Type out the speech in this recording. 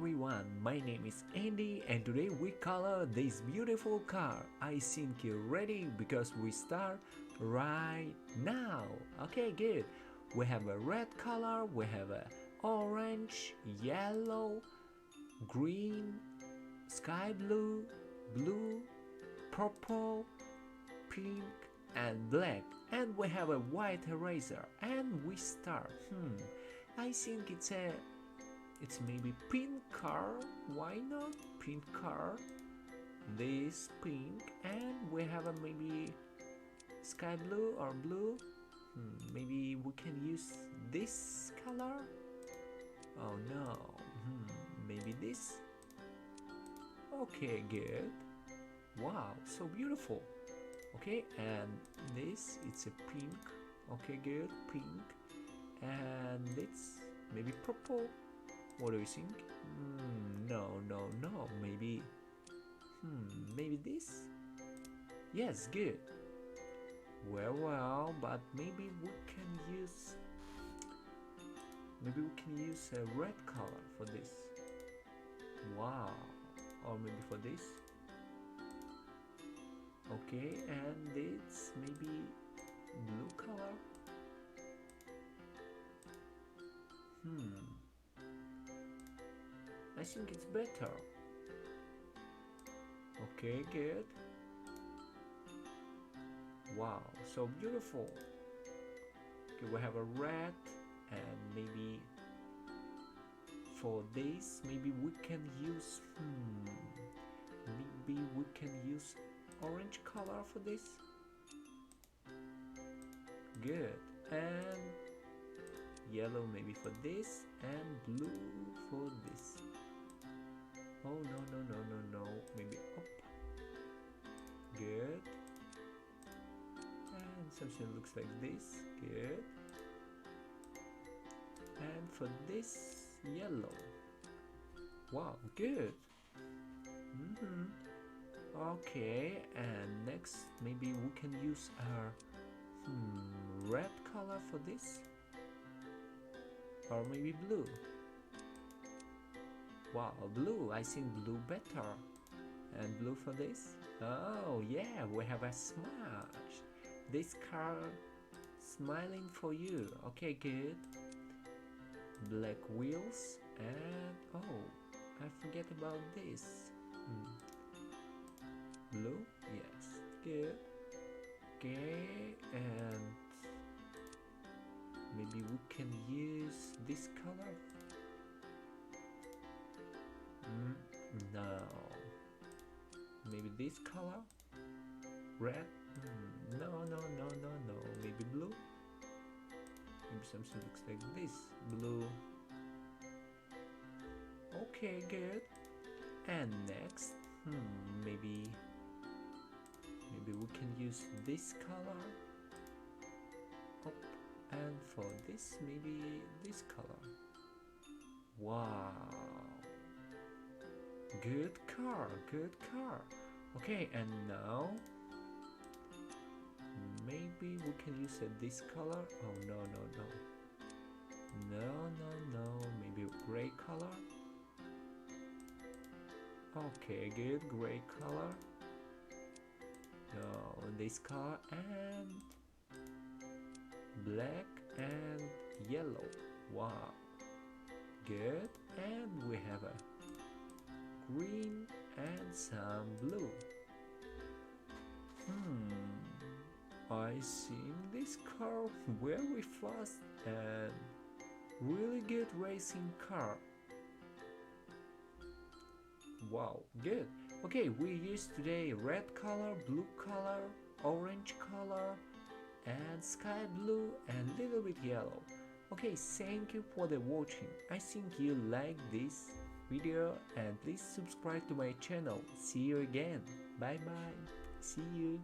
everyone, my name is Andy and today we color this beautiful car. I think you're ready because we start right now. Okay, good. We have a red color, we have a orange, yellow, green, sky blue, blue, purple, pink and black, and we have a white eraser and we start. I think it's maybe pink car. Why not pink car? This pink, and we have a maybe sky blue or blue. Maybe we can use this color. Oh no. Maybe this. Okay, good. Wow, so beautiful. Okay, and this it's a pink. Okay, good, pink, and it's maybe purple. What do you think? No, maybe maybe this. Yes, good. Well, but maybe we can use a red color for this. Wow. Or maybe for this. Okay, and it's maybe blue color. I think it's better. Okay, good. Wow, so beautiful. Okay, we have a red, and maybe for this, maybe we can use orange color for this. Good. And yellow maybe for this, and blue for this. Oh no, maybe up. Good. And something looks like this. Good. And for this, yellow. Wow, good. Okay, and next maybe we can use our red color for this, or maybe blue. Wow, blue. I think blue better. And blue for this. Oh yeah, we have a smile. This car smiling for you. Okay, good. Black wheels, and oh, I forget about this. Blue, yes, good. Okay, and maybe we can use this color. No, maybe this color, red. No, maybe blue. Maybe something looks like this, blue. Okay, good. And next, maybe we can use this color. Up, and for this, maybe this color. Wow, good car. Okay, and now maybe we can use this color. Oh no, maybe gray color. Okay, good, gray color. No, this color, and black and yellow. Wow, good. And we have a green and some blue. I think this car very fast and really good racing car. Wow, good. Okay, we used today red color, blue color, orange color, and sky blue, and little bit yellow. Okay, thank you for the watching. I think you like this video, and please subscribe to my channel. See you again. Bye bye. See you.